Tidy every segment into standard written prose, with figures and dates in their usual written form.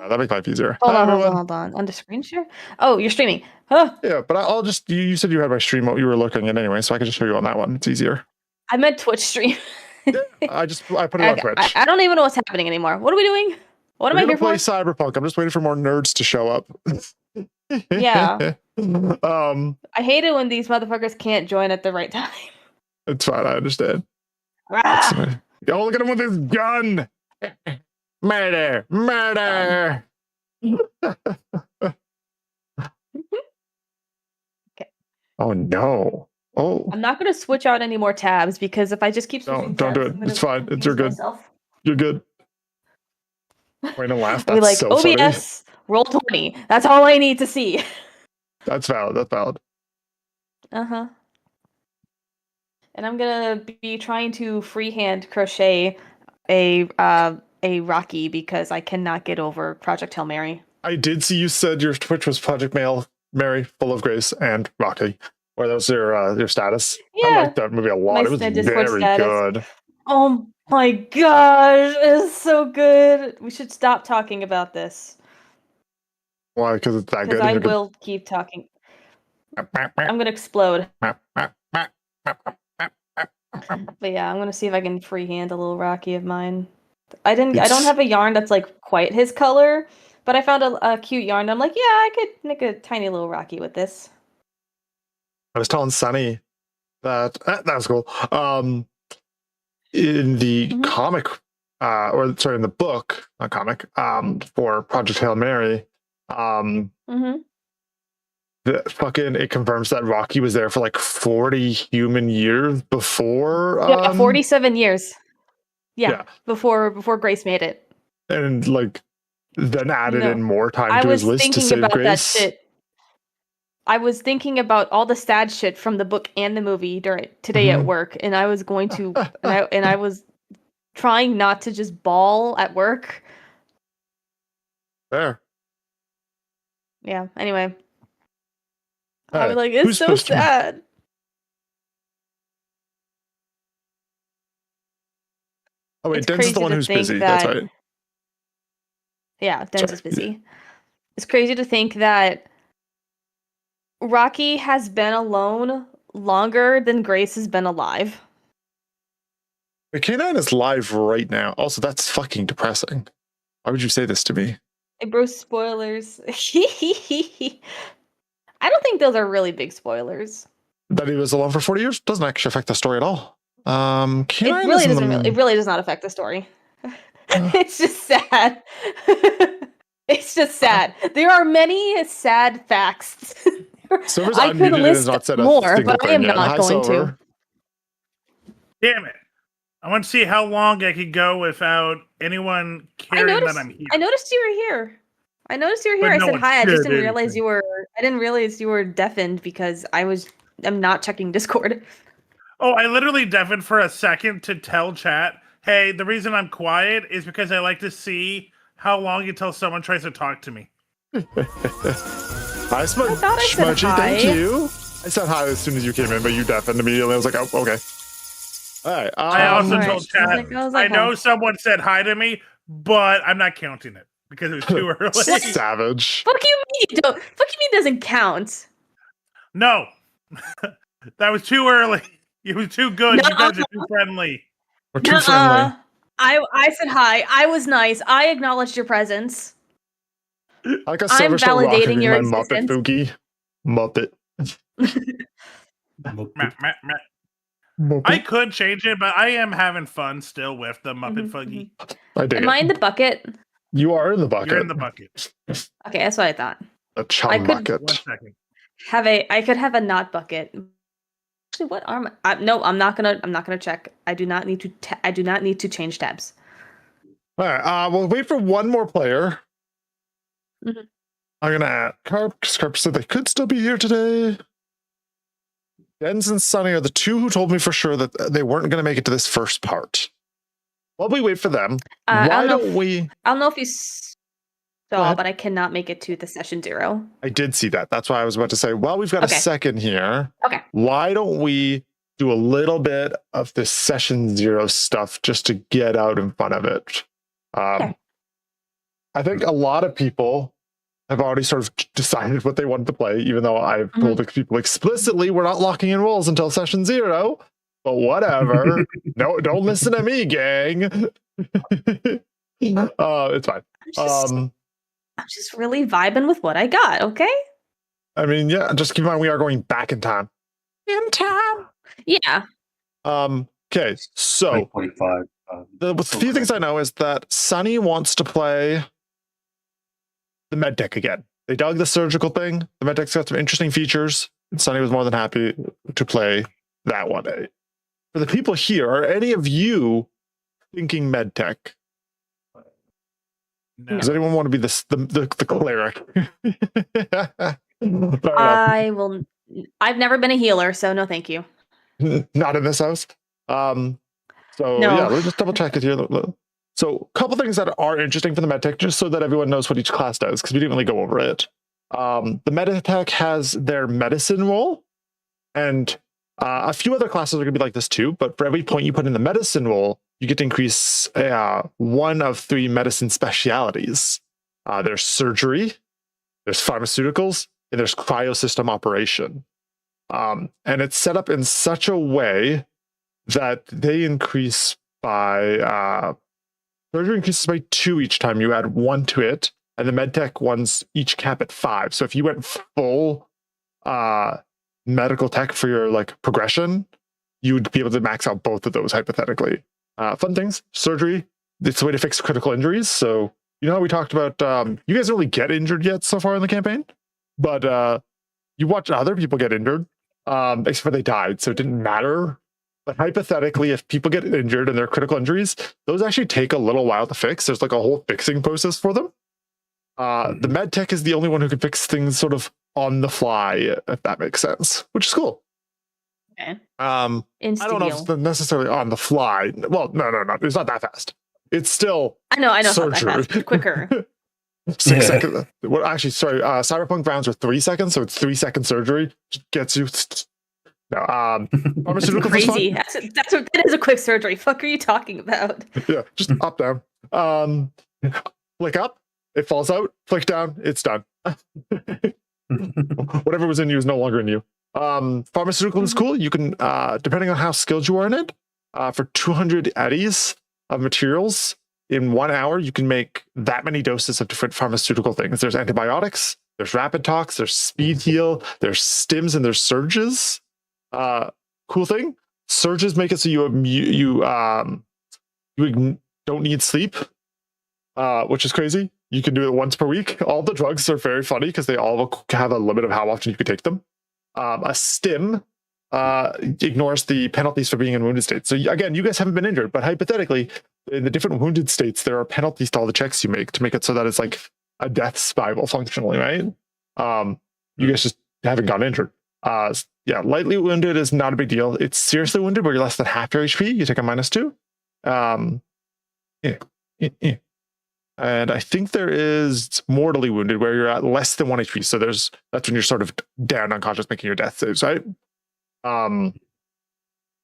That'd make life easier. Hold Hi, on, everyone. hold on. On the screen share? Oh, you're streaming. Huh. Yeah, but I'll just, you said you had my stream, what you were looking at anyway, so I can just show you on that one. It's easier. I meant Twitch stream. Yeah, I put it on Twitch. I don't even know what's happening anymore. What are we doing? What am I here for? We're gonna play Cyberpunk. I'm just waiting for more nerds to show up. Yeah. I hate it when these motherfuckers can't join at the right time. It's fine, I understand. Ah! Oh, look at him with his gun! Murder! Murder! Okay. Oh no. Oh. I'm not gonna switch out any more tabs because if I just keep switching don't tabs, do it. It's fine. You're good. Myself. You're good. Wait, no laugh. That's like, so OBS, funny. roll 20. That's all I need to see. That's valid. That's valid. Uh-huh. And I'm gonna be trying to freehand crochet a Rocky because I cannot get over Project Hail Mary. I did see you said your Twitch was Project Mary, Full of Grace, and Rocky. Or that was your status. Yeah. I liked that movie a lot. It was very good. Oh my gosh, it's so good. We should stop talking about this. Why? Because it's that good. Because I will keep talking. I'm gonna explode. But yeah, I'm gonna see if I can freehand a little Rocky of mine. I don't have a yarn that's like quite his color, but I found a cute yarn. I'm like, yeah, I could make a tiny little Rocky with this. I was telling Sunny that was cool. In the comic, in the book, not comic, for Project Hail Mary, it confirms that Rocky was there for like 40 human years before. 47 years. Yeah, before Grace made it. And like then added in more time to his list to save Grace. That shit. I was thinking about all the sad shit from the book and the movie today at work, and I was going to, and I was trying not to just bawl at work. There. Yeah. Anyway, I was like, it's so sad. Oh wait, Den's is the one who's busy. That's right. Yeah, Den's is busy. It's crazy to think that Rocky has been alone longer than Grace has been alive. K9 is live right now. Also, that's fucking depressing. Why would you say this to me? Hey, bro, spoilers. I don't think those are really big spoilers. That he was alone for 40 years doesn't actually affect the story at all. It really does not affect the story. It's just sad. It's just sad. There are many sad facts. I could list more, but I am not going to. Damn it. I want to see how long I could go without anyone caring that I'm here. I noticed you were here. I said hi. I just didn't realize you were. I didn't realize you were deafened because I'm not checking Discord. Oh, I literally deafened for a second to tell chat, hey, the reason I'm quiet is because I like to see how long until someone tries to talk to me. Hi, Smudgy, thank you. I said hi as soon as you came in, but you deafened immediately. I was like, oh, okay. All right. I also told chat, I know someone said hi to me, but I'm not counting it because it was too early. Savage. Fuck you mean doesn't count. No. That was too early. It was too good. You guys are too friendly. We're too friendly. I said hi. I was nice. I acknowledged your presence. I'm validating your existence. Muppet. I could change it, but I am having fun still with the Muppet Fuggy. Am I in the bucket? You are in the bucket. You're in the bucket. Okay, that's what I thought. A chum bucket. 1 second. I could have a not bucket. Actually, what are my? No, I'm not gonna check. I do not need to change tabs. All right. We'll wait for one more player. I'm gonna add Carp, because Carp said they could still be here today. Jens and Sunny are the two who told me for sure that they weren't going to make it to this first part. While we wait for them, why don't we... I don't know if you saw, but I cannot make it to the session 0. I did see that. That's why I was about to say, well, we've got a second here. Okay. Why don't we do a little bit of this session 0 stuff just to get out in front of it? Okay. I think a lot of people have already sort of decided what they wanted to play, even though I've told people explicitly we're not locking in roles until session 0. But whatever. No, don't listen to me, gang. It's fine. I'm just really vibing with what I got, okay? I mean, yeah, just keep in mind we are going back in time. Yeah. Okay, so 25. The few things I know is that Sunny wants to play the medtech again. They dug the surgical thing. The medtech's got some interesting features, and Sunny was more than happy to play that one. For the people here, are any of you thinking medtech? No. Does anyone want to be the cleric? I will. I've never been a healer, so no, thank you. Not in this house. So No. yeah, let's just double check it here. So a couple things that are interesting for the medtech, just so that everyone knows what each class does, because we didn't really go over it. The medtech has their medicine role, and a few other classes are going to be like this too, but for every point you put in the medicine role, you get to increase 1 of 3 medicine specialities. There's surgery, there's pharmaceuticals, and there's cryosystem operation. And it's set up in such a way that they increase by surgery increases by 2 each time you add 1 to it, and the medtech ones each cap at 5. So if you went full medical tech for your like progression, you would be able to max out both of those hypothetically. Fun things, surgery, it's a way to fix critical injuries. So you know how we talked about you guys don't really get injured yet so far in the campaign, but you watch other people get injured, except for they died, so it didn't matter. But hypothetically, if people get injured and they're critical injuries, those actually take a little while to fix. There's like a whole fixing process for them. The med tech is the only one who can fix things sort of on the fly, if that makes sense, which is cool. Okay. I don't know if it's necessarily on the fly. Well, no. It's not that fast. It's still I know surgery. It's not that fast, quicker. 6 seconds. Well, actually, sorry. Cyberpunk rounds are 3 seconds, so it's 3-second surgery. Gets you. No, pharmaceuticals crazy. That is a quick surgery. Fuck, are you talking about? Yeah, just up down. Flick up, it falls out. Flick down, it's done. Whatever was in you is no longer in you. Pharmaceutical is cool. You can, depending on how skilled you are in it, for 200 eddies of materials in 1 hour, you can make that many doses of different pharmaceutical things. There's antibiotics, there's rapid tox, there's speed heal, there's stims, and there's surges. Cool thing, surges make it so you don't need sleep, which is crazy. You can do it once per week. All the drugs are very funny because they all have a limit of how often you can take them. A stim ignores the penalties for being in wounded states. So again, you guys haven't been injured, but hypothetically, in the different wounded states, there are penalties to all the checks you make to make it so that it's like a death spiral functionally, right? You guys just haven't gotten injured. Yeah, lightly wounded is not a big deal. It's seriously wounded where you're less than half your HP. You take a -2. And I think there is mortally wounded where you're at less than 1 HP. So that's when you're sort of down unconscious making your death saves, right?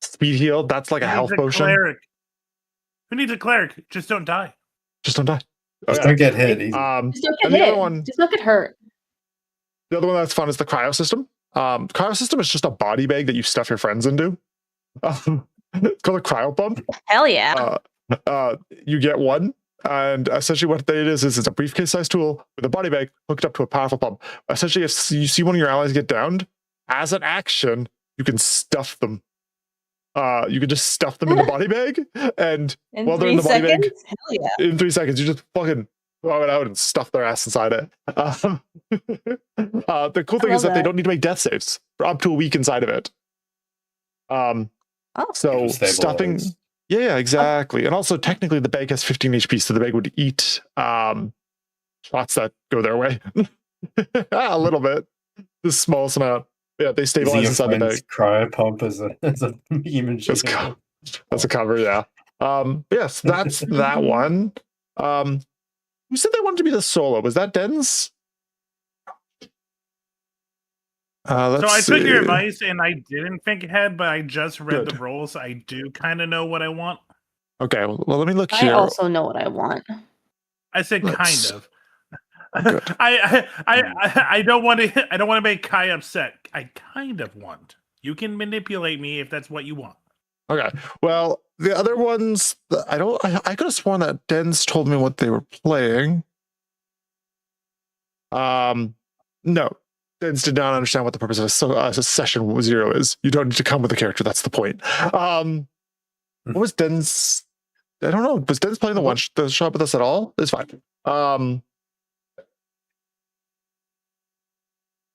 Speed heal, that's like a health potion. Cleric. Who needs a cleric? Just don't die. Just don't die. Just don't get hit. Just don't get hit. Just don't get hurt. The other one that's fun is the cryo system. Cryo system is just a body bag that you stuff your friends into. It's called a cryo pump. Hell yeah. You get one, and essentially what it is it's a briefcase-sized tool with a body bag hooked up to a powerful pump. Essentially, if you see one of your allies get downed, as an action, you can stuff them. You can just stuff them in the body bag, and while they're in the body bag, hell yeah. in 3 seconds, you just fucking throw it out and stuff their ass inside it. The cool thing is that they don't need to make death saves for up to a week inside of it. So stuffing, yeah, exactly. And also technically the bag has 15 HP, so the bag would eat shots that go their way. A little bit. The smallest amount. Yeah, they stabilize inside the bag. Cryo pump as a human shield. That's a cover, yeah. Yes, that's that one. Who said they wanted to be the solo? Was that Den's? So I took your advice and I didn't think ahead, but I just read the roles. I do kind of know what I want. Okay, well let me look here. I also know what I want. I said kind of. I don't want to. I don't want to make Kai upset. I kind of want. You can manipulate me if that's what you want. Okay. Well, the other ones, I don't. I could have sworn that Dens told me what they were playing. No, Dens did not understand what the purpose of a session 0 is. You don't need to come with a character. That's the point. What was Dens? I don't know. Was Dens playing the shot with us at all? It's fine.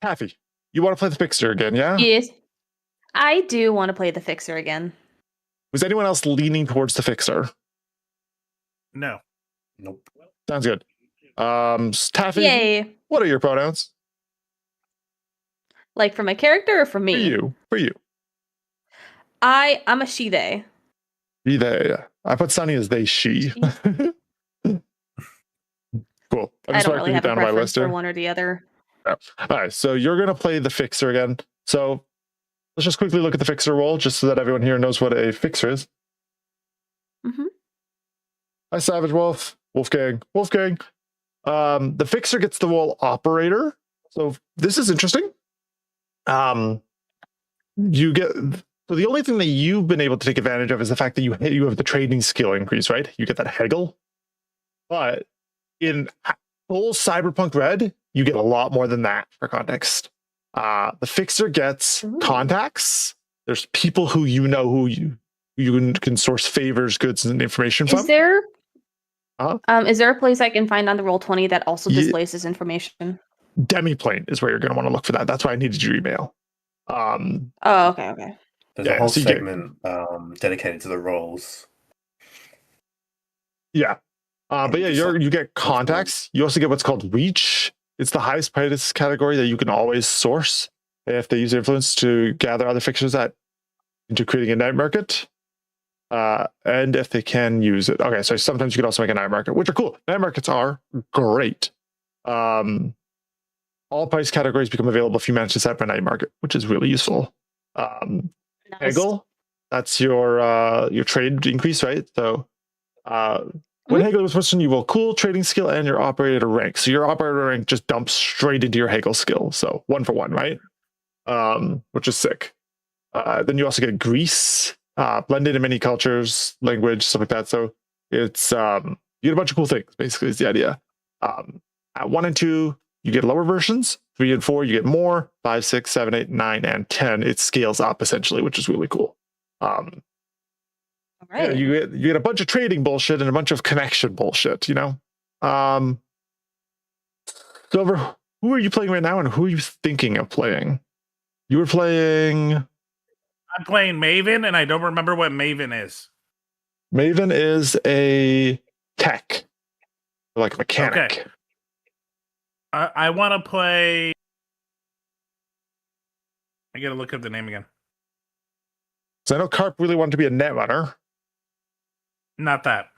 Taffy, you want to play the Fixer again, yeah? Yes. I do want to play the Fixer again. Was anyone else leaning towards the Fixer? No. Nope. Sounds good. Taffy, Yay. what are your pronouns? Like for my character or for me? For you. I'm a she, they. Be they. I put Sunny as they, she. Cool. I don't really have a preference for one or the other. Yeah. All right, so you're going to play the Fixer again. So let's just quickly look at the Fixer role, just so that everyone here knows what a Fixer is. Mm-hmm. Hi, Savage Wolf. Wolfgang. The Fixer gets the role Operator. So this is interesting. You get... So the only thing that you've been able to take advantage of is the fact that you have the trading skill increase, right? You get that haggle. But in full Cyberpunk Red, you get a lot more than that for context. The Fixer gets contacts. There's people who you know who you can source favors, goods, and information from. Is there a place I can find on the Roll20 that also displays this information? Demiplane is where you're going to want to look for that. That's why I needed your email. Okay. There's a whole segment dedicated to the roles. Yeah. But yeah, you get contacts. You also get what's called reach. It's the highest price category that you can always source if they use influence to gather other fixtures into creating a night market. And if they can use it. Okay, so sometimes you can also make a night market, which are cool. Night markets are great. All price categories become available if you manage to set up a night market, which is really useful. Nice. Haggle, that's your trade increase, right? So when Haggle was person, you will cool trading skill and your operator rank. So your operator rank just dumps straight into your Haggle skill. So 1 for 1, right? Which is sick. Then you also get grease, blended in many cultures, language, stuff like that. So it's you get a bunch of cool things, basically is the idea. At 1 and 2, you get lower versions. 3 and 4, you get more. 5, 6, 7, 8, 9, and 10, it scales up essentially, which is really cool. Right. Yeah, you get a bunch of trading bullshit and a bunch of connection bullshit, you know? Silver, who are you playing right now and who are you thinking of playing? You were playing... I'm playing Maven and I don't remember what Maven is. Maven is a tech. Like a mechanic. Okay. I want to play... I gotta look up the name again. So I know Carp really wanted to be a net runner. Not that.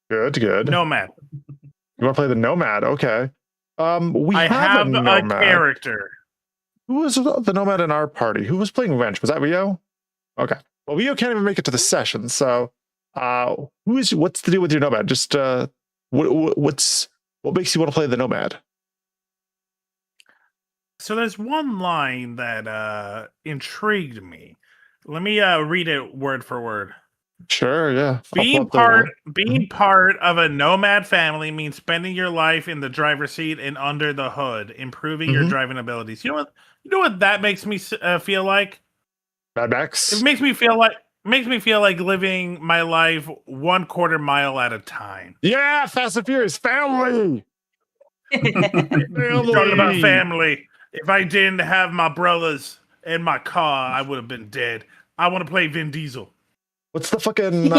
Good. Nomad. You want to play the Nomad? Okay. I have a character. Who was the Nomad in our party? Who was playing Wrench? Was that Rio? Okay. Well, Rio can't even make it to the session. So, what's the deal with your Nomad? Just what makes you want to play the Nomad? So there's one line that intrigued me. Let me read it word for word. Sure, yeah. Being part of a nomad family means spending your life in the driver's seat and under the hood, improving your driving abilities. You know what that makes me feel like? Mad Max. It makes me feel like living my life 1/4 mile at a time. Yeah, Fast and Furious family. Talking about family. If I didn't have my brothers and my car, I would have been dead. I want to play Vin Diesel. What's the fucking...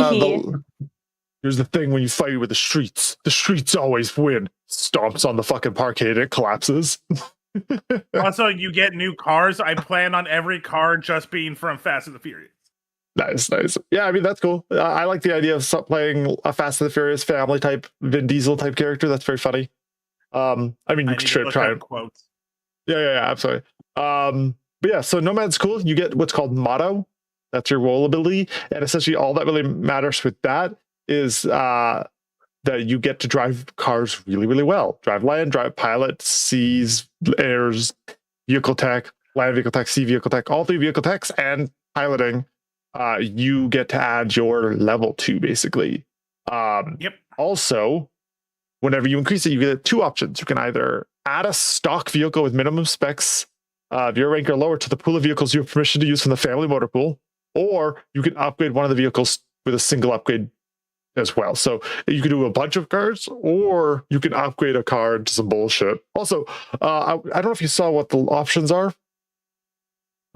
Here's the thing when you fight with the streets. The streets always win. Stomps on the fucking parkade and it collapses. Also, you get new cars. I plan on every car just being from Fast and the Furious. Nice. Yeah, I mean, that's cool. I like the idea of playing a Fast and the Furious family type, Vin Diesel type character. That's very funny. I mean, you should try quotes. Yeah, absolutely. But yeah, so Nomad's cool. You get what's called Motto. That's your role ability. And essentially all that really matters with that is that you get to drive cars really, really well. Drive land, drive pilot, seas, airs, vehicle tech, land vehicle tech, sea vehicle tech, all 3 vehicle techs and piloting. You get to add your level to, basically. Yep. Also, whenever you increase it, you get 2 options. You can either add a stock vehicle with minimum specs of your rank or lower to the pool of vehicles you have permission to use from the family motor pool, or you can upgrade one of the vehicles with a single upgrade as well. So you can do a bunch of cars, or you can upgrade a car to some bullshit. Also, I don't know if you saw what the options are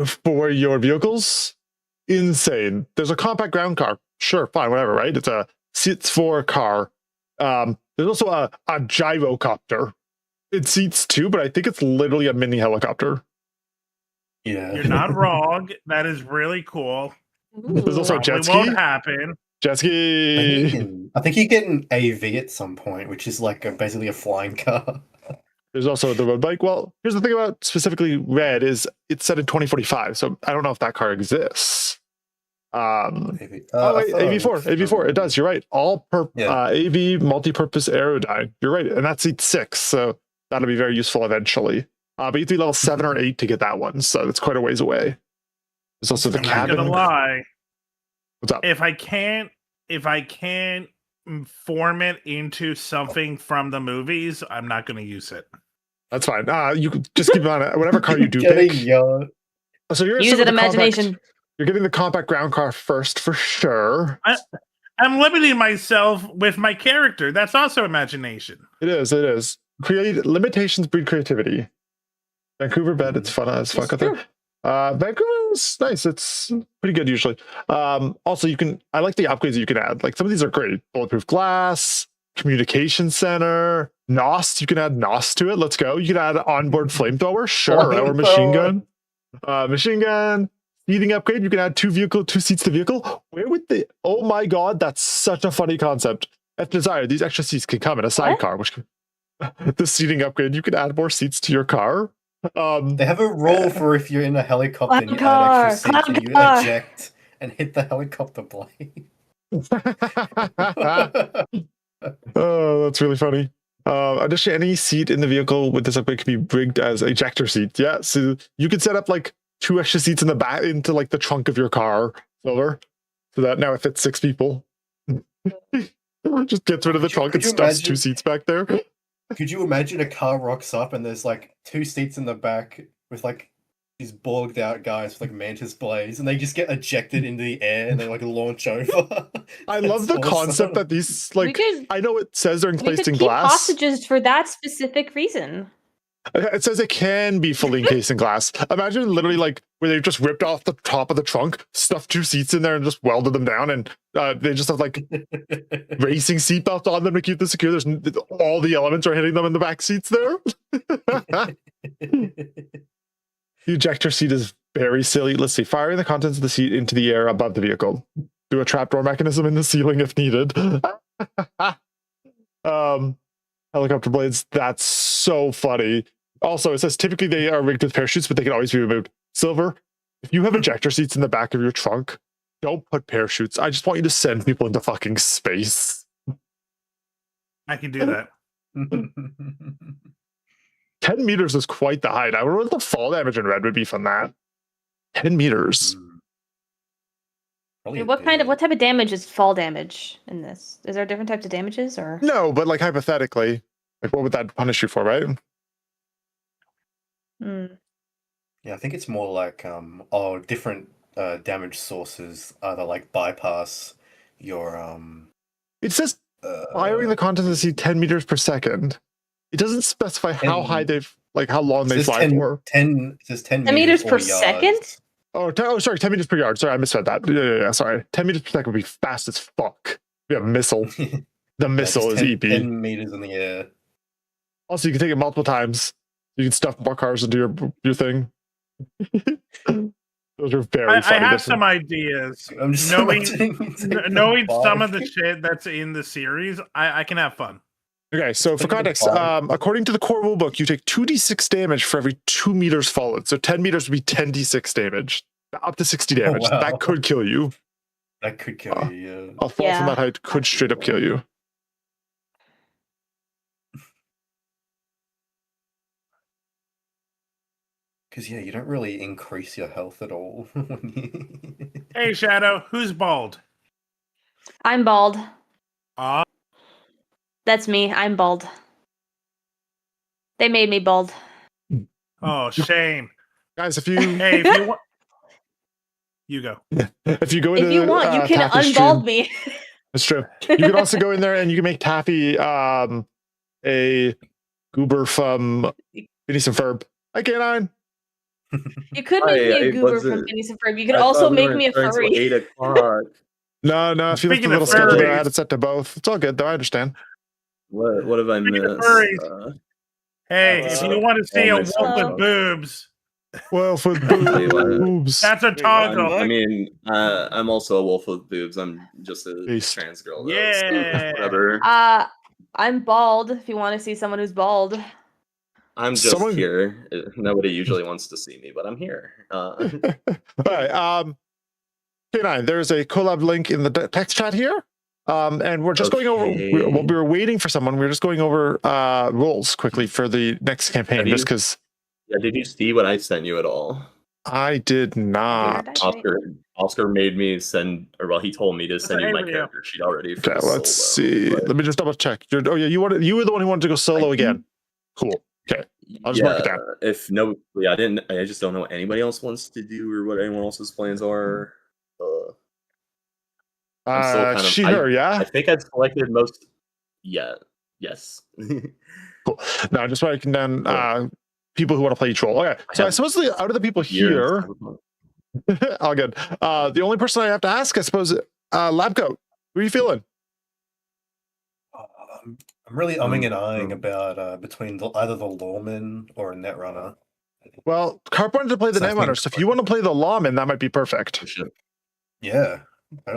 for your vehicles. Insane. There's a compact ground car. Sure, fine, whatever, right? It's a seats 4 car. There's also a gyrocopter. It seats 2, but I think it's literally a mini helicopter. Yeah, you're not wrong. That is really cool. There's also a jet ski. Won't happen. Jet ski. I think you get an AV at some point, which is like basically a flying car. There's also the road bike. Well, here's the thing about specifically Red is it's set in 2045, so I don't know if that car exists. AV4. It does. You're right. AV multi-purpose aerodyne. You're right, and that's seat 6, so that'll be very useful eventually. But you have to be level 7 or 8 to get that one, so it's quite a ways away. There's also the cabin. I'm not gonna lie. What's up? If I can't form it into something from the movies, I'm not going to use it. That's fine. You could just keep on it. Whatever car you do pick. So you're use it imagination. You're getting the compact ground car first for sure. I'm limiting myself with my character. That's also imagination. It is. Limitations breed creativity. Vancouver bed, it's fun as fuck out there. Vancouver's nice. It's pretty good usually. Also, I like the upgrades that you can add. Like some of these are great. Bulletproof glass, communication center, NOS. You can add NOS to it. Let's go. You can add onboard flamethrower, sure, or machine gun. Machine gun. Seating upgrade. You can add 2 seats to vehicle. Where would the? Oh my god, that's such a funny concept. If desired, these extra seats can come in a sidecar. The seating upgrade. You can add more seats to your car. They have a rule for if you're in a helicopter and you add extra seats and you eject and hit the helicopter blade. Oh, that's really funny. Additionally, any seat in the vehicle with this upgrade can be rigged as ejector seat. Yeah, so you can set up like 2 extra seats in the back into like the trunk of your car, Silver, so that now it fits 6 people. Just gets rid of the trunk and stuffs 2 seats back there. Could you imagine a car rocks up and there's like 2 seats in the back with like these bulged out guys with like mantis blades, and they just get ejected into the air and they like launch over? I love the concept that these I know it says they're encased in glass. Hostages for that specific reason. It says it can be fully encased in glass. Imagine literally like where they've just ripped off the top of the trunk, stuffed 2 seats in there, and just welded them down, and they just have like racing seatbelts on them to keep them secure. There's all the elements are hitting them in the back seats there. The ejector seat is very silly. Let's see. Firing the contents of the seat into the air above the vehicle. Do a trapdoor mechanism in the ceiling if needed. Helicopter blades. That's so funny. Also, it says typically they are rigged with parachutes, but they can always be removed. Silver, if you have ejector seats in the back of your trunk, don't put parachutes. I just want you to send people into fucking space. I can do that. 10 meters is quite the height. I wonder what the fall damage in Red would be from that. 10 meters. What type of damage is fall damage in this? Is there different types of damages or? No, but like hypothetically, like what would that punish you for, right? Yeah, I think it's more like different damage sources either like bypass your It says firing the contents of the seat 10 meters per second. It doesn't specify how high how long they fly for. 10 meters per second? Sorry, 10 meters per yard. Sorry, I misread that. Yeah, sorry. 10 meters per second would be fast as fuck. Yeah, missile. The missile is EP. 10 meters in the air. Also, you can take it multiple times. You can stuff more cars into your thing. Those are very funny. I have some ideas. I'm just knowing some of the shit that's in the series, I can have fun. Okay, so for context, according to the core rulebook, you take 2d6 damage for every 2 meters followed. So 10 meters would be 10d6 damage, up to 60 damage. Oh, wow. That could kill you. That could kill you, yeah. A fall from that height could straight up kill you. Because yeah, you don't really increase your health at all. Hey, Shadow, who's bald? I'm bald. Ah, That's me. I'm bald. They made me bald. oh, shame. Guys, if you Hey, if you want, you go. if you go into If you want, you can Taffy's unbald stream, me. it's true. You can also go in there and you can make Taffy a goober from Phineas and Ferb. Hi, Canine. You could make me a goober from Phineas and Ferb. You could also make me a furry. 8 o'clock. No, if you look at Speaking the of little schedule there, I furries. had it set to both. It's all good, though. I understand. What have I Speaking of missed? furries. Hey, if you want to see a wolf with boobs, Wolf with Tell you what. boobs. that's a toggle. I mean, I'm also a wolf with boobs. I'm just a Beast. trans girl. Though, Yeah. so whatever. I'm bald. If you want to see someone who's bald. I'm just here. Nobody usually wants to see me, but I'm here. All right. K9, there's a collab link in the text chat here. And we're just going over, while we were waiting for someone, we were just going over roles quickly for the next campaign, just because. Yeah, did you see what I sent you at all? I did not. Oscar made me send, or well, he told me to send you my character sheet already. For okay, let's see. Let me just double check. You were the one who wanted to go solo again. Cool. Okay, I'll just mark it down. If I didn't. I just don't know what anybody else wants to do or what anyone else's plans are. Her, yeah. I think I've selected most. Yeah. Yes. Cool. Now, just writing down people who want to play each role. Okay, so I suppose out of the people here, all good. The only person I have to ask, I suppose, Labcoat. Who are you feeling? I'm really umming and eyeing about between either the lawman or a netrunner. Well, Carp wanted to play the netrunner, so if you want to play the lawman, that might be perfect. Yeah.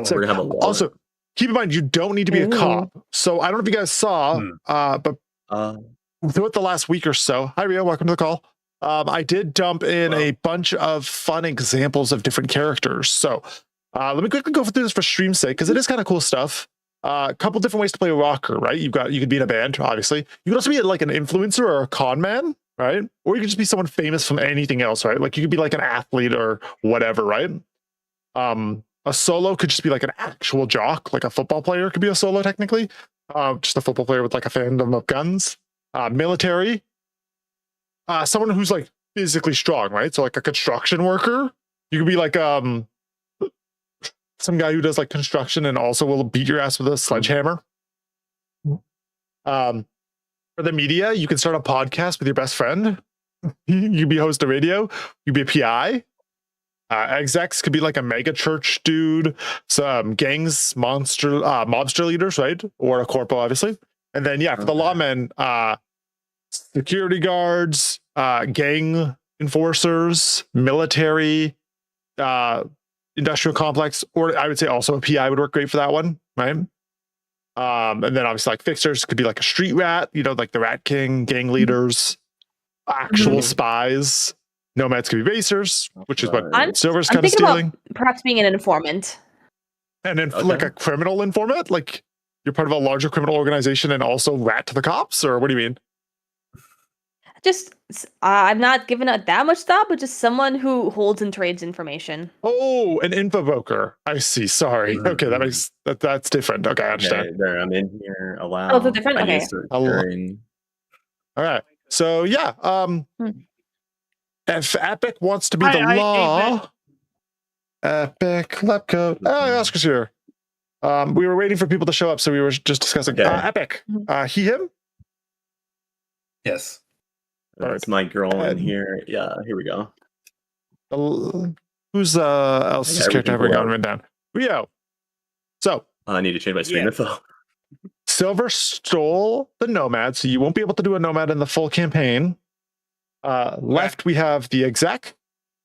So, we're gonna have a lawman. Also, keep in mind you don't need to be a cop. So I don't know if you guys saw, but throughout the last week or so, hi Rio, welcome to the call. I did dump in a bunch of fun examples of different characters. So let me quickly go through this for stream's sake, because it is kind of cool stuff. A couple different ways to play a rocker, right? You could be in a band, obviously. You could also be like an influencer or a con man, right? Or you could just be someone famous from anything else, right? Like you could be like an athlete or whatever, right? A solo could just be like an actual jock, like a football player could be a solo technically. Just a football player with like a fandom of guns. Military, someone who's like physically strong, right? So like a construction worker. You could be like some guy who does like construction and also will beat your ass with a sledgehammer. For the media, you can start a podcast with your best friend. You'd be host of radio. You'd be a PI. Execs could be like a mega church dude, some gangs, mobster leaders, right? Or a corpo, obviously. And then, for the lawmen, security guards, gang enforcers, military, industrial complex, or I would say also a PI would work great for that one, right? And then obviously like fixers could be like a street rat, like the Rat King, gang leaders, actual spies. Nomads could be racers, which is what Silver's kind of stealing. About perhaps being an informant. And then like a criminal informant, like you're part of a larger criminal organization and also rat to the cops, or what do you mean? Just, I'm not giving it that much thought, but just someone who holds and trades information. Oh, an infovoker. I see. Sorry. Okay, that makes that's different. Okay, I understand. There, I'm in here. Allow. Oh, it's different. Okay. All right. So if Epic wants to be the law, Epic Lepco. Oh, Oscar's here. We were waiting for people to show up, so we were just discussing Epic. He, him. Yes. That's my girl in here. Yeah, here we go. Who's else's character have we got written down? Rio. So I need to change my screen info. Silver stole the nomad, so you won't be able to do a nomad in the full campaign. Left we have the exec,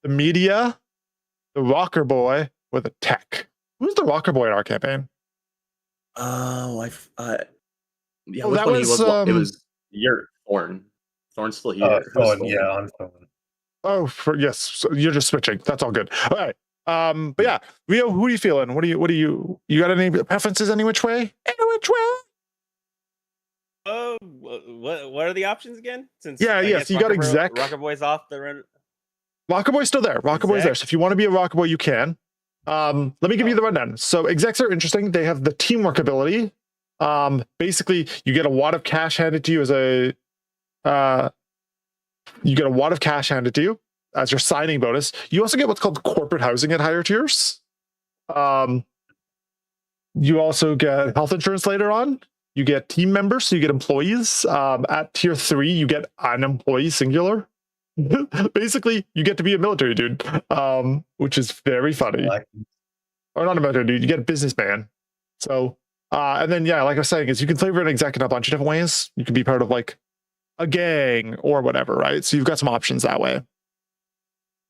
the media, the rocker boy with a tech. Who's the rocker boy in our campaign? Oh, that was it was your Thorn. Thorn's still here. Thorn, yeah, I'm Thorn. Oh, yes. So you're just switching. That's all good. All right. But yeah, Rio, who are you feeling? What do you got any preferences any which way? Any which way? What are the options again? Since yes, you got exec. Rocker Boy's off the run. Rocker Boy's still there. Rocker Boy's there. So if you want to be a Rocker Boy, you can. Let me give you the rundown. So execs are interesting. They have the teamwork ability. Basically, you get a wad of cash handed to you as a as your signing bonus. You also get what's called corporate housing at higher tiers. You also get health insurance later on. You get team members, so you get employees. At tier 3, you get an employee singular. Basically, you get to be a military dude, which is very funny. Or not a military dude, you get a businessman. So, and then, yeah, like I was saying, is you can flavor an exec in a bunch of different ways. You can be part of like a gang or whatever, right? So you've got some options that way.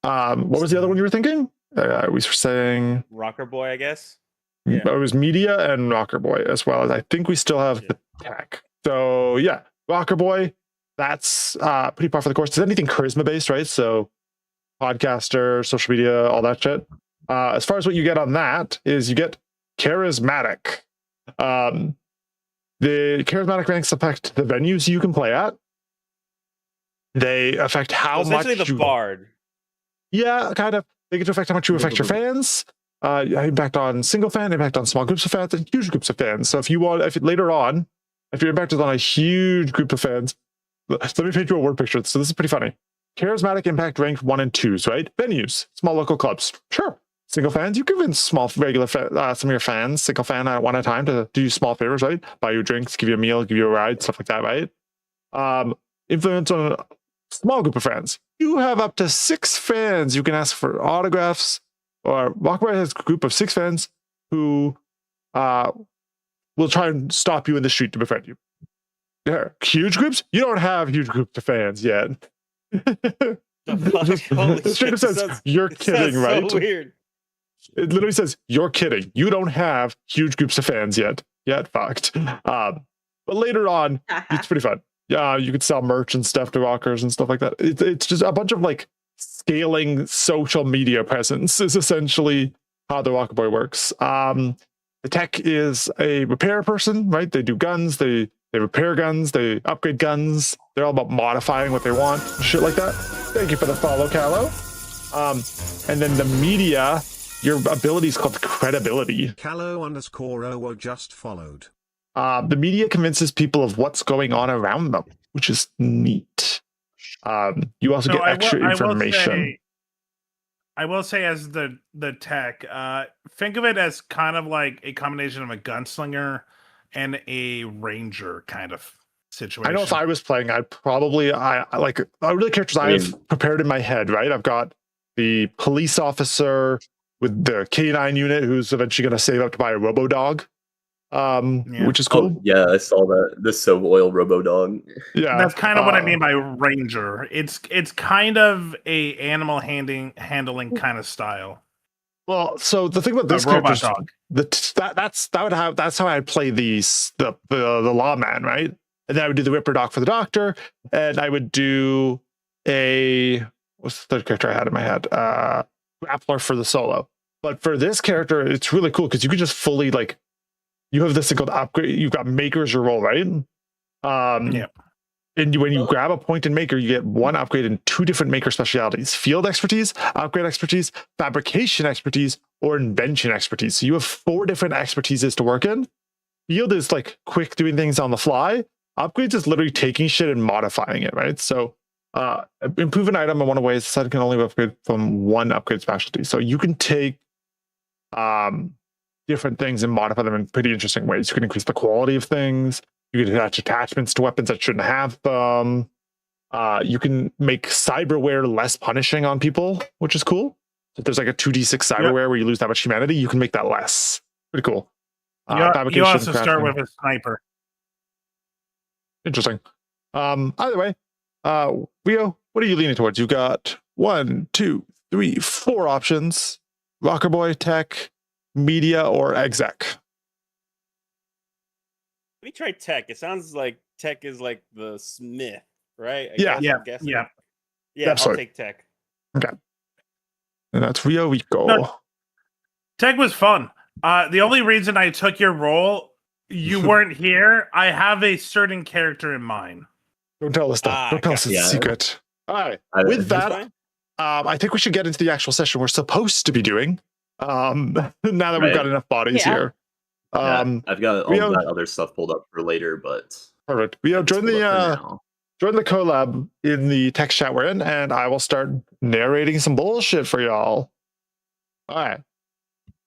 What was the other one you were thinking? We were saying Rocker Boy, I guess. Yeah. It was media and Rocker Boy, as well as I think we still have the tech. So yeah, Rocker Boy, that's pretty par for the course. It's anything charisma based, right? So podcaster, social media, all that shit. As far as what you get on that is you get charismatic. The charismatic ranks affect the venues you can play at. They affect how much the bard. Yeah, kind of. They get to affect how much you affect your fans. Impact on single fan, impact on small groups of fans, and huge groups of fans. So if later on, if you're impacted on a huge group of fans, let me paint you a word picture. So this is pretty funny. Charismatic impact ranked 1 and 2s, right? Venues, small local clubs. Sure. Single fans, you convince small regular some of your fans, single fan at one at a time to do small favors, right? Buy you drinks, give you a meal, give you a ride, stuff like that, right? Influence on a small group of fans. You have up to 6 fans. You can ask for autographs. Or Rockboy has a group of 6 fans who will try and stop you in the street to befriend you. Yeah, huge groups? You don't have huge groups of fans yet. It straight up says, you're kidding, right? So weird. It literally says, you're kidding. You don't have huge groups of fans yet. Yet fucked. But later on, it's pretty fun. Yeah, you could sell merch and stuff to rockers and stuff like that. It's just a bunch of like scaling social media presence is essentially how the Rocket Boy works. The tech is a repair person, right? They do guns, they repair guns, they upgrade guns. They're all about modifying what they want, shit like that. Thank you for the follow, Callow. And then the media, your ability is called credibility. Callow_OO just followed. The media convinces people of what's going on around them, which is neat. You also get extra information. I will say as the tech, think of it as kind of like a combination of a gunslinger and a ranger kind of situation. I know if I was playing, I'd probably I really characters I've prepared in my head, right? I've got the police officer with the K9 unit who's eventually going to save up to buy a robo dog. Which is cool. Oh, yeah, I saw that. The Sov Oil Robo Dog. Yeah, that's kind of what I mean by ranger. It's kind of a animal handling kind of style. Well, so the thing about this robot dog, that's how I play the lawman, right? And then I would do the Ripper Doc for the doctor, and I would do what's the third character I had in my head? Grappler for the solo. But for this character, it's really cool because you can just fully like. You have this thing called upgrade. You've got maker as your role, right? Yeah. And when you grab a point in maker, you get 1 upgrade in 2 different maker specialities: field expertise, upgrade expertise, fabrication expertise, or invention expertise. So you have 4 different expertises to work in. Field is like quick doing things on the fly. Upgrades is literally taking shit and modifying it, right? So improve an item in one of ways, so it can only upgrade from 1 upgrade specialty. So you can take different things and modify them in pretty interesting ways. You can increase the quality of things. You can attach attachments to weapons that shouldn't have them. You can make cyberware less punishing on people, which is cool. If there's like a 2d6 cyberware where you lose that much humanity, you can make that less. Pretty cool. You also start with a sniper. Interesting. Either way, Rio, what are you leaning towards? You've got 1, 2, 3, 4 options. Rocker Boy, tech, media, or exec. Let me try tech. It sounds like tech is like the Smith, right? Yeah. Yeah, absolutely. I'll take tech. Okay. And that's Rio Rico. No, tech was fun. The only reason I took your role, you weren't here. I have a certain character in mind. Don't tell us that. Don't tell us it's a secret. All right. With that, I think we should get into the actual session we're supposed to be doing. Now that we've got enough bodies here. I've got all that other stuff pulled up for later, but perfect. Join the collab in the text chat we're in, and I will start narrating some bullshit for y'all. All right.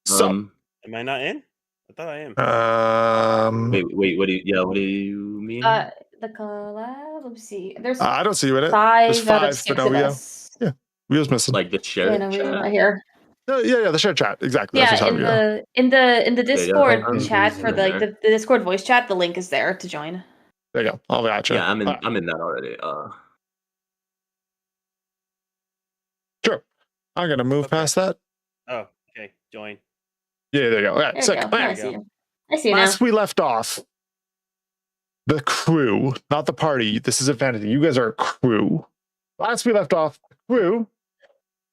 So, am I not in? I thought I am. Wait. What do you mean? The collab. Let me see. There's I don't see you in it. There's 5 out of 6 of us. Yeah, Rio's missing. Like the shared chat. Right here. Yeah, the shared chat. Exactly. Yeah, in the Discord chat for the Discord voice chat, the link is there to join. There you go. I'll gotcha. Yeah, I'm in that already. Sure. I'm gonna move past that. Oh, okay. Join. Yeah, there you go. All right, there sick. You go. I see you. I see you now. Last we left off, the crew, not the party. This isn't fantasy. You guys are a crew. Last we left off, the crew,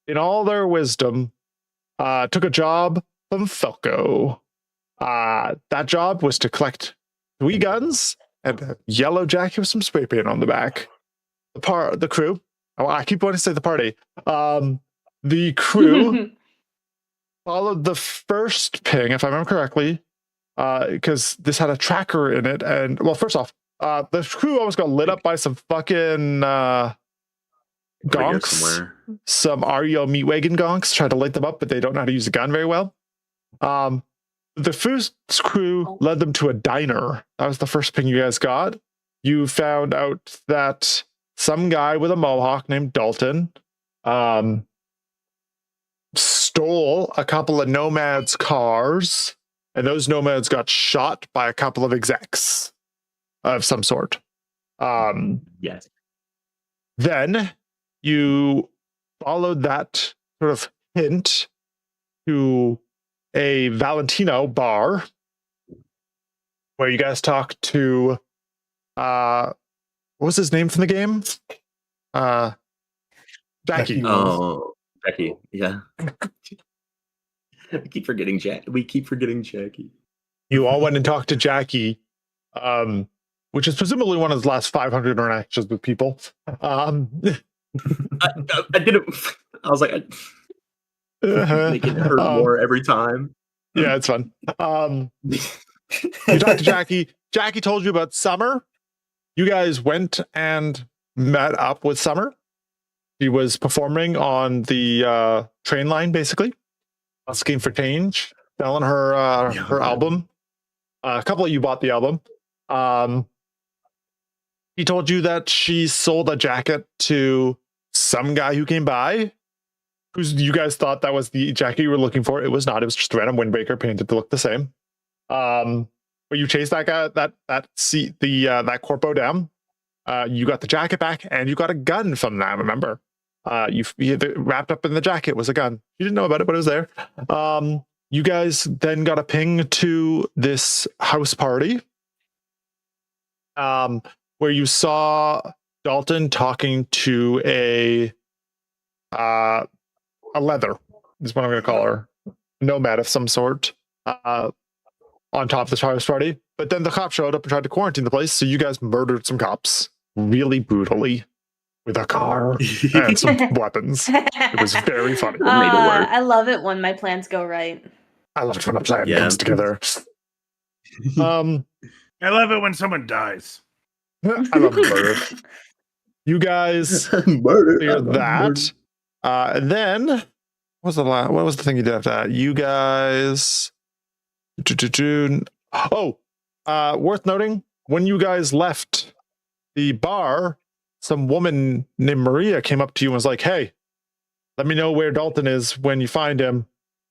in all their wisdom, took a job from Falco. That job was to collect 3 guns and a yellow jacket with some spray paint on the back. The crew. I keep wanting to say the party. The crew followed the first ping, if I remember correctly, because this had a tracker in it. And well, first off, the crew almost got lit up by some fucking gonks. Some REO meat wagon gonks tried to light them up, but they don't know how to use a gun very well. The first crew led them to a diner. That was the first ping you guys got. You found out that some guy with a mohawk named Dalton stole a couple of nomads' cars, and those nomads got shot by a couple of execs of some sort. Yes. Then you followed that sort of hint to a Valentino bar where you guys talked to what was his name from the game? Jackie. Oh, Jackie. Yeah. We keep forgetting Jackie. You all went and talked to Jackie, which is presumably one of his last 500 interactions with people. I didn't. I was like, make it hurt more every time. Yeah, it's fun. You talked to Jackie. Jackie told you about Summer. You guys went and met up with Summer. She was performing on the train line, basically, asking for change, selling her her album. A couple of you bought the album. He told you that she sold a jacket to some guy who came by, you guys thought that was the jacket you were looking for. It was not. It was just a random windbreaker painted to look the same. But you chased that guy, that corpo down. You got the jacket back, and you got a gun from that. Remember, you wrapped up in the jacket was a gun. You didn't know about it, but it was there. You guys then got a ping to this house party, where you saw Dalton talking to a leather is what I'm going to call her, nomad of some sort, on top of this house party. But then the cops showed up and tried to quarantine the place, so you guys murdered some cops really brutally with a car and some weapons. It was very funny. I love it when my plans go right. I love it when a plan comes together. I love it when someone dies. I love murder. You guys cleared that. And then what was the thing you did after that? You guys worth noting, when you guys left the bar, some woman named Maria came up to you and was like, "Hey, let me know where Dalton is when you find him."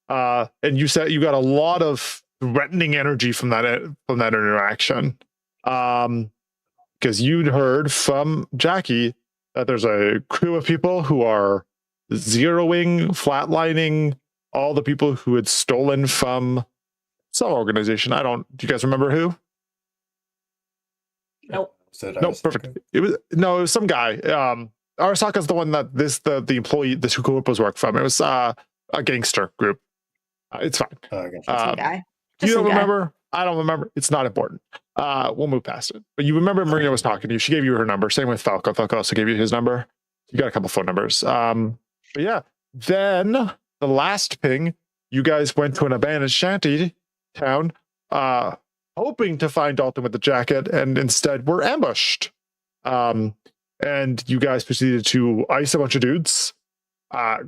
And you said you got a lot of threatening energy from that interaction. Because you'd heard from Jackie that there's a crew of people who are zeroing, flatlining all the people who had stolen from some organization. Do you guys remember who? Nope. Nope, perfect. It was some guy. Arasaka's the one that the employee, this Hukurupas work from. It was a gangster group. It's fine. Some guy. You don't remember? I don't remember. It's not important. We'll move past it. But you remember Maria was talking to you. She gave you her number. Same with Falco. Falco also gave you his number. You got a couple phone numbers. But yeah, then the last ping, you guys went to an abandoned shanty town, hoping to find Dalton with the jacket, and instead were ambushed. And you guys proceeded to ice a bunch of dudes,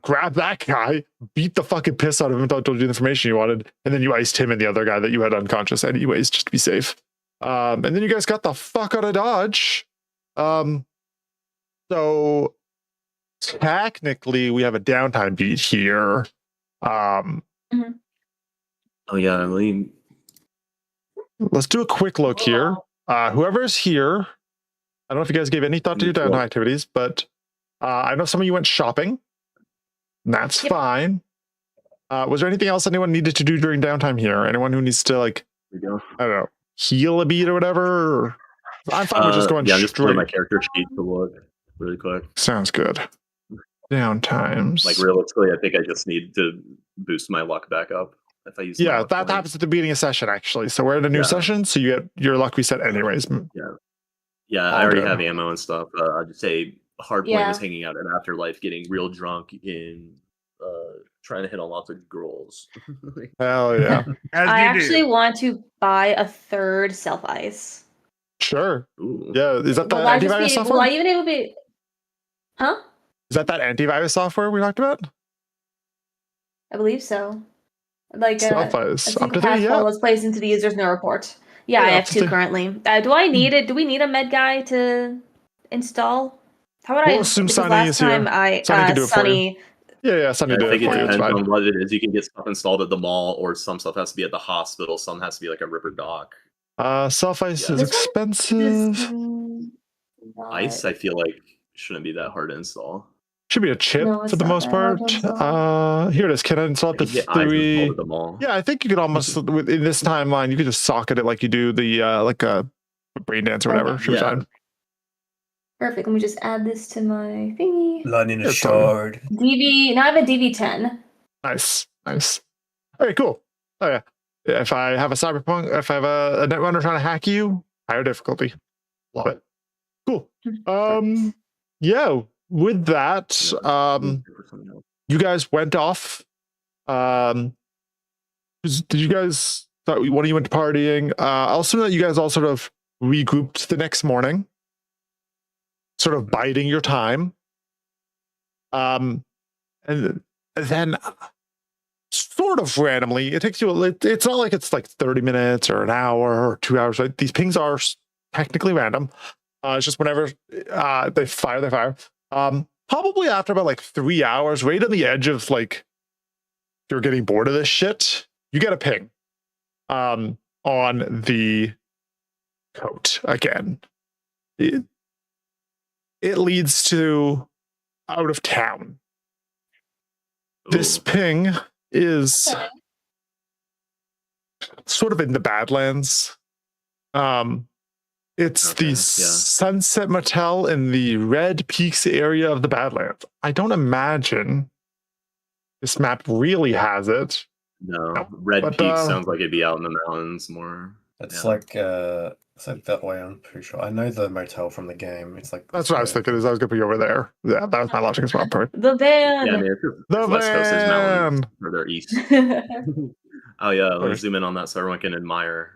grab that guy, beat the fucking piss out of him until I told you the information you wanted, and then you iced him and the other guy that you had unconscious anyways, just to be safe. And then you guys got the fuck out of Dodge. So technically we have a downtime beat here. Oh yeah, I mean, let's do a quick look here. Whoever's here, I don't know if you guys gave any thought to your downtime activities, but I know some of you went shopping. That's fine. Was there anything else anyone needed to do during downtime here? Anyone who needs to, like, I don't know, heal a beat or whatever? I'm fine with just going I'm just straight. pulling my character sheet to look really quick. Sounds good. Downtimes. Like, realistically, I think I just need to boost my luck back up if I use. Yeah, that happens at the beginning of session, actually. So we're in a new session, so you get your luck reset anyways. Yeah, I already have ammo and stuff. I'd just say Hardpoint was hanging out at Afterlife, getting real drunk in trying to hit on lots of girls. Hell yeah. I actually want to buy a third self ice. Sure. Ooh. Yeah, is that the antivirus software? Will I even able to be? Huh? Is that antivirus software we talked about? I believe so. Like self-ice. Up to 3, was placed into the user's no report. Yeah, I have 2 currently. Do I need it? Do we need a med guy to install? How would we'll assume Sunny is here. Sunny can do it for you. Yeah, Sunny did it for you. It depends on what it is. You can get stuff installed at the mall, or some stuff has to be at the hospital. Some has to be like a Ripper Dock. Self-ice is expensive. Ice, I feel like, shouldn't be that hard to install. Should be a chip for the most part. Here it is. Can I install it to 3? Yeah, I think you could almost, in this timeline, you could just socket it like you do the like a brain dance or whatever. Should be fine. Perfect. Let me just add this to my thingy. Lightning a shard. DV. Now I have a DV10. Nice. All right, cool. Oh yeah. If I have a Cyberpunk, if I have a Netrunner trying to hack you, higher difficulty. Love it. Cool. Yeah. With that, you guys went off. Did you guys thought one of you went partying? I'll assume that you guys all sort of regrouped the next morning, sort of biding your time. And then sort of randomly, it takes you, it's not like it's like 30 minutes or an hour or 2 hours, right? These pings are technically random. It's just whenever they fire. Probably after about like 3 hours, right on the edge of like you're getting bored of this shit, you get a ping on the coat again. It leads to out of town. Ooh. This ping is sort of in the Badlands. It's the Sunset Motel in the Red Peaks area of the Badlands. I don't imagine this map really has it. No, Red Peaks sounds like it'd be out in the mountains more. It's like that way. I'm pretty sure. I know the motel from the game. It's like that's what I was thinking. Is I was gonna put you over there. Yeah, that was my logic as well. The van. Yeah, I mean, the West Coast is mountains, or they're east. Oh yeah, let's zoom in on that so everyone can admire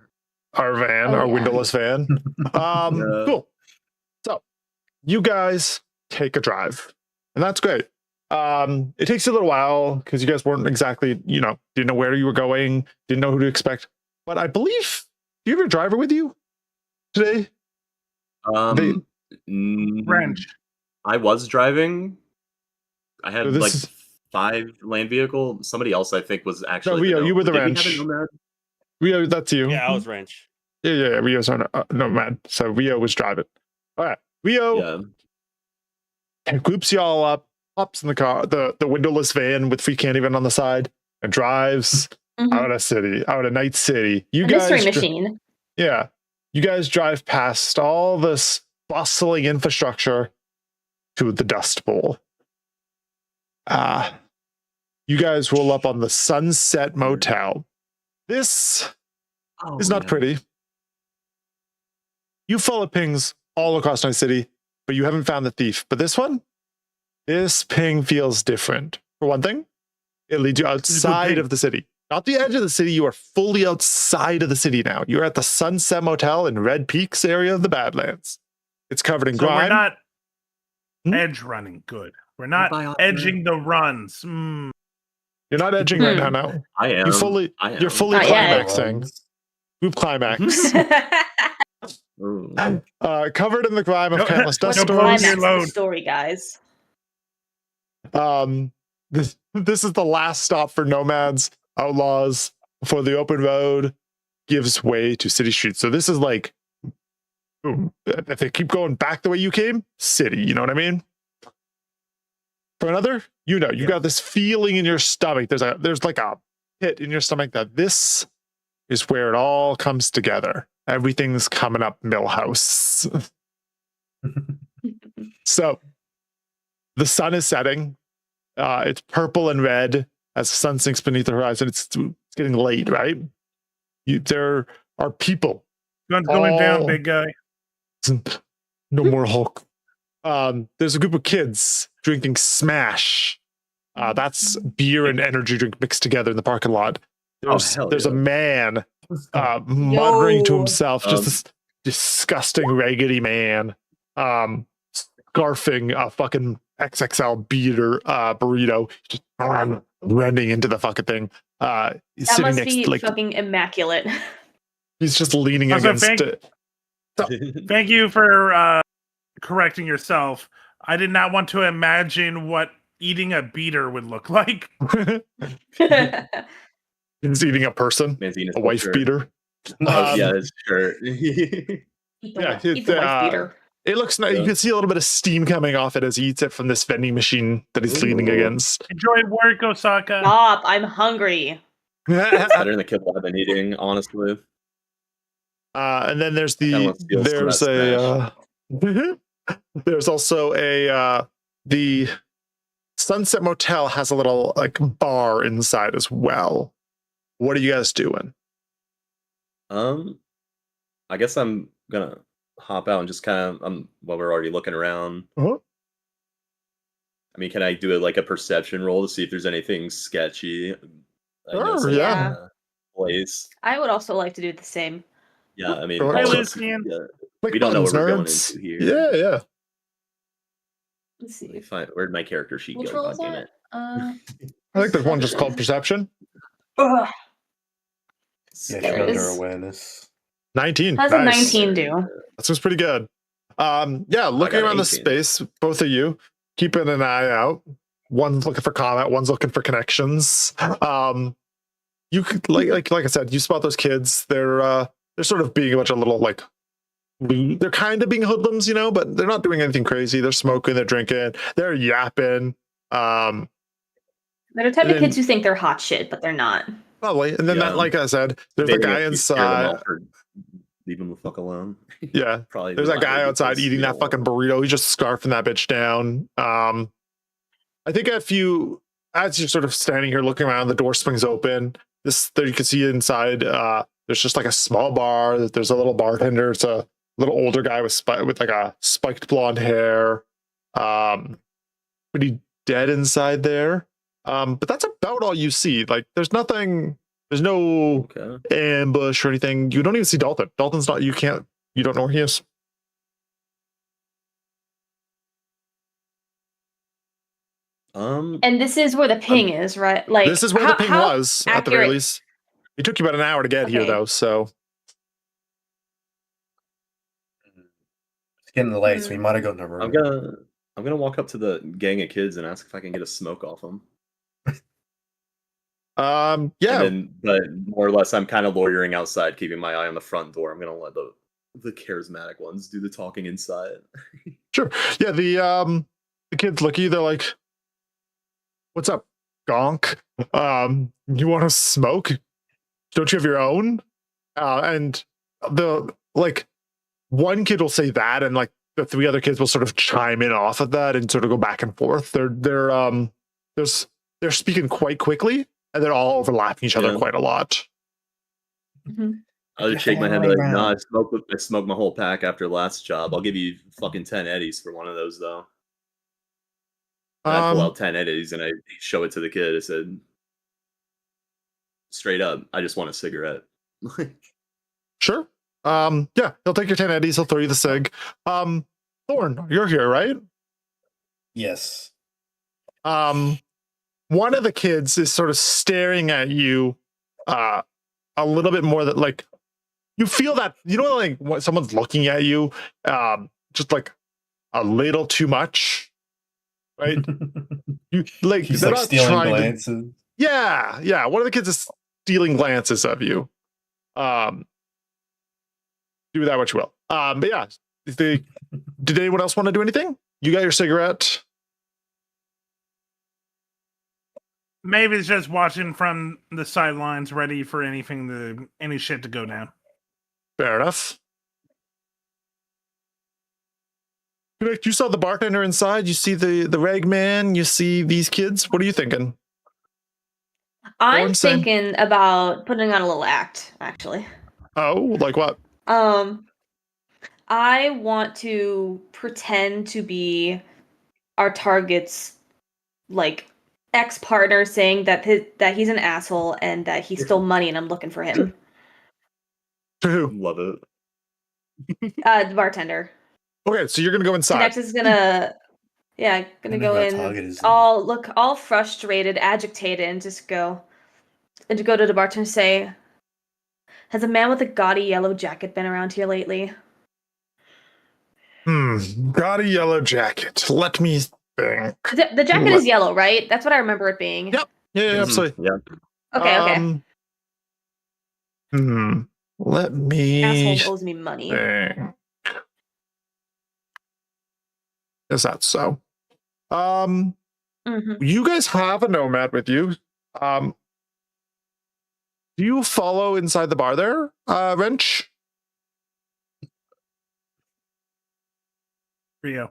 our van, our windowless van. Cool. So you guys take a drive, and that's great. It takes you a little while because you guys weren't exactly, didn't know where you were going, didn't know who to expect. But I believe, do you have your driver with you today? Wrench. I was driving. I had 5 land vehicle. Somebody else, I think, was actually. No, Rio, you were the wrench. Rio, that's you. Yeah, I was wrench. Yeah. Rio's on nomad. So Rio was driving. All right, Rio groups y'all up, hops in the car, the windowless van with free candy van on the side, and drives out of Night City. You guys, mystery machine. Yeah, you guys drive past all this bustling infrastructure to the Dust Bowl. You guys roll up on the Sunset Motel. This is not pretty. You follow pings all across Night City, but you haven't found the thief. But this one, This ping feels different. For one thing, it leads you outside of the city. Not the edge of the city. You are fully outside of the city now. You're at the Sunset Motel in Red Peaks area of the Badlands. It's covered in grime. We're not edge running. Good. We're not edging the runs. You're not edging right now. No, I am. You're fully climaxing. Group climax. Covered in the grime of countless dust storms. The story, guys. This is the last stop for nomads, outlaws, before the open road gives way to city streets. So this is like, boom. If they keep going back the way you came, city. You know what I mean? For another, you got this feeling in your stomach. There's like a pit in your stomach that this is where it all comes together. Everything's coming up Millhouse. So the sun is setting. It's purple and red as the sun sinks beneath the horizon. It's getting late, right? There are people. Sun's going down, big guy. No more Hulk. There's a group of kids drinking Smash. That's beer and energy drink mixed together in the parking lot. There's a man muttering to himself, just this disgusting raggedy man, scarfing a fucking XXL burrito, just running into the fucking thing. He's that sitting must be fucking immaculate. He's just leaning against it. Thank you for correcting yourself. I did not want to imagine what eating a beater would look like. He's eating a person, a wife beater. Yeah, it's sure. Eat the wife beater. It looks nice. You can see a little bit of steam coming off it as he eats it from this vending machine that he's leaning against. Enjoy work, Osaka. Stop! I'm hungry. It's better than the kibble I've been eating, honestly. And then there's there's also the Sunset Motel has a little like bar inside as well. What are you guys doing? I guess I'm gonna hop out and just kind of while we're already looking around. Uh-huh. I mean, can I do it like a perception roll to see if there's anything sketchy? Place. I would also like to do the same. Yeah, I mean, we don't know what we're going into here. Yeah. Let's see. Where'd my character sheet go? God damn it. I think there's one just called perception. Yeah, under awareness. 19. How's a 19 do? That seems pretty good. Looking around the space, both of you keeping an eye out. One's looking for comment, one's looking for connections. You could like I said, you spot those kids. They're sort of being a bunch of little like they're kind of being hoodlums, but they're not doing anything crazy. They're smoking, they're drinking, they're yapping. They're the type of kids who think they're hot shit, but they're not. Probably. And then that, like I said, there's a guy inside. Leave him the fuck alone. Yeah. Probably. There's that guy outside eating that fucking burrito. He's just scarfing that bitch down. I think as you're sort of standing here looking around, the door swings open. There you can see inside. There's just like a small bar. There's a little bartender. It's a little older guy with like a spiked blonde hair. Pretty dead inside there. But that's about all you see. Like, there's nothing. There's no ambush or anything. You don't even see Dalton. Dalton's not. You don't know where he is. And this is where the ping is, right? Like, this is where the ping was at the very least. It took you about an hour to get here, though. So it's getting late, so we might have gotten a room. I'm gonna walk up to the gang of kids and ask if I can get a smoke off them. Yeah. But more or less, I'm kind of loitering outside, keeping my eye on the front door. I'm gonna let the charismatic ones do the talking inside. Sure. Yeah. The kids look at you. They're like, "What's up, gonk? You want to smoke? Don't you have your own?" And one kid will say that, and like the three other kids will sort of chime in off of that and sort of go back and forth. They're speaking quite quickly, and they're all overlapping each other quite a lot. Mm-hmm. I'll just shake my head like, "No, I smoked my whole pack after last job. I'll give you fucking 10 eddies for one of those, though." I pull out 10 eddies and I show it to the kid. I said, straight up, I just want a cigarette. Sure. Yeah, he'll take your 10 eddies. He'll throw you the cig. Thorn, you're here, right? Yes. One of the kids is sort of staring at you a little bit more, that like you feel that, you know, like when someone's looking at you just like a little too much, right? You like, He's they're like not stealing trying glances. yeah, one of the kids is stealing glances of you. Do that what you will. But yeah, did anyone else want to do anything? You got your cigarette. Maybe it's just watching from the sidelines, ready for any shit to go down. Fair enough. You saw the bartender inside. You see the rag man. You see these kids. What are you thinking? I'm thinking about putting on a little act, actually. Oh, like what? I want to pretend to be our target's like ex-partner, saying that he's an asshole and that he stole money and I'm looking for him. Who? Love it. The bartender. Okay, so you're gonna go inside. Next is gonna go in, all frustrated, agitated, and just go to the bartender and say, "Has a man with a gaudy yellow jacket been around here lately?" Gaudy yellow jacket. Let me think. The jacket is yellow, right? That's what I remember it being. Yep. Yeah, absolutely. Yeah. Okay. Let me. Asshole owes me money. Think. Is that so? You guys have a nomad with you. Do you follow inside the bar there, Wrench? Rio.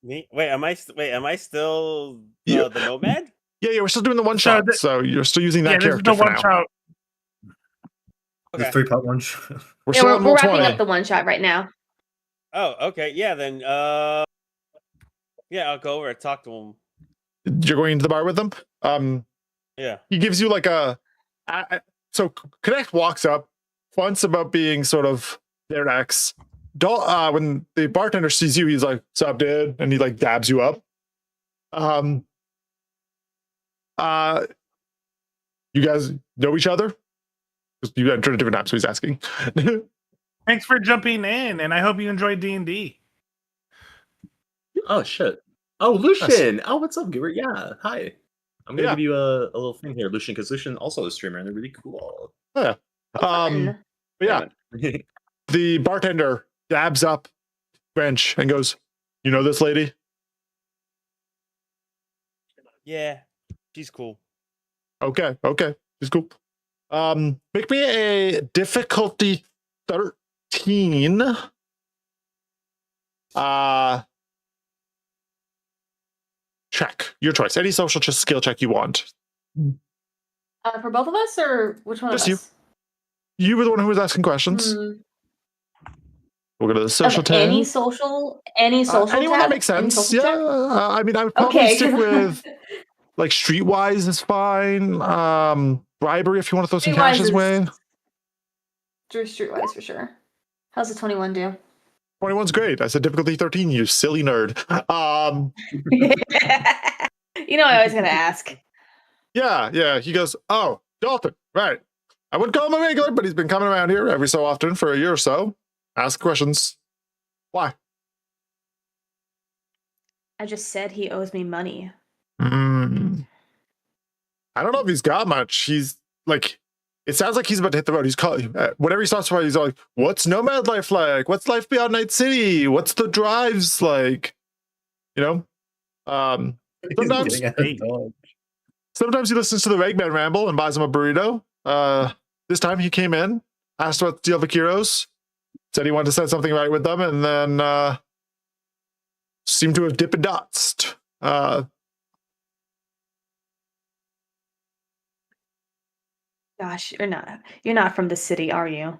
Me? Wait, am I still the nomad? Yeah, we're still doing the one shot, so you're still using that character the for one now. shot. The 3-part one shot. We're wrapping up the one shot right now. Oh, okay. Yeah, then I'll go over and talk to him. You're going into the bar with them? Yeah. He gives you like so Connect walks up, funts about being sort of their ex. When the bartender sees you, he's like, "What's up, dude?" And he like dabs you up. You guys know each other? You entered a different app, so he's asking. Thanks for jumping in, and I hope you enjoyed D&D. Oh shit. Oh, Lucian. Oh, what's up, Gilbert? Yeah. Hi. I'm gonna give you a little thing here, Lucian, because Lucian also is a streamer and they're really cool. Yeah. But yeah. The bartender dabs up Wrench and goes, "You know this lady?" Yeah. She's cool. Okay. She's cool. Make me a difficulty 13. Check. Your choice. Any social skill check you want. For both of us, or which one Just of us? You were the one who was asking questions. We'll go to the social tab. Any social anyone tab? That makes sense. Yeah. I mean, I would probably stick with like streetwise is fine. Bribery if you want to throw some cash his way. Streetwise for sure. How's the 21 do? 21's great. I said difficulty 13, you silly nerd. You know I always gotta ask. Yeah. He goes, "Oh, Dalton, right. I wouldn't call him a regular, but he's been coming around here every so often for a year or so. Ask questions. Why?" I just said he owes me money. I don't know if he's got much. He's like, it sounds like he's about to hit the road. He's calling, whenever he stops by, he's like, "What's nomad life like? What's life beyond Night City? What's the drives like?" You know? Sometimes he listens to the Ragman ramble and buys him a burrito. This time he came in, asked about Steel Vaqueros, said he wanted to set something right with them, and then seemed to have dipped and dotsed. Gosh, you're not from the city, are you?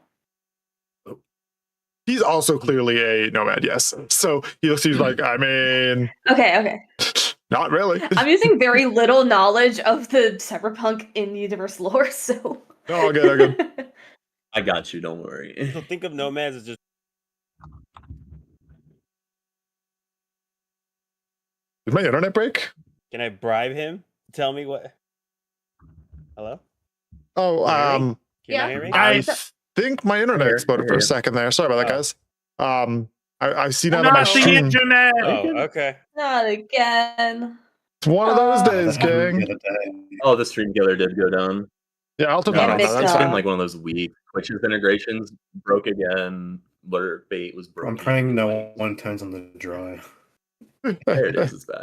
He's also clearly a nomad, yes. So he looks, he's like, I mean, okay. Not really. I'm using very little knowledge of the Cyberpunk in-universe lore, so... No, all good, all good. I got you, don't worry. So think of nomads as just... Did my internet break? Can I bribe him? Tell me what... Hello? Oh, Can you Yeah. hear me? I think my internet Here, exploded for here. a second there. Sorry about that, guys. I see now that my Not the stream. internet. Oh, okay. Not again. It's one of those Oh. days, That happened gang. the other day. Oh, the stream killer did go down. Yeah, I'll turn No, that on. Damn Now. it, That's it's been fine. like one of those weak Twitch's integrations broke again. Where bait was broken. I'm praying no one turns on the dry. There it is. It's back.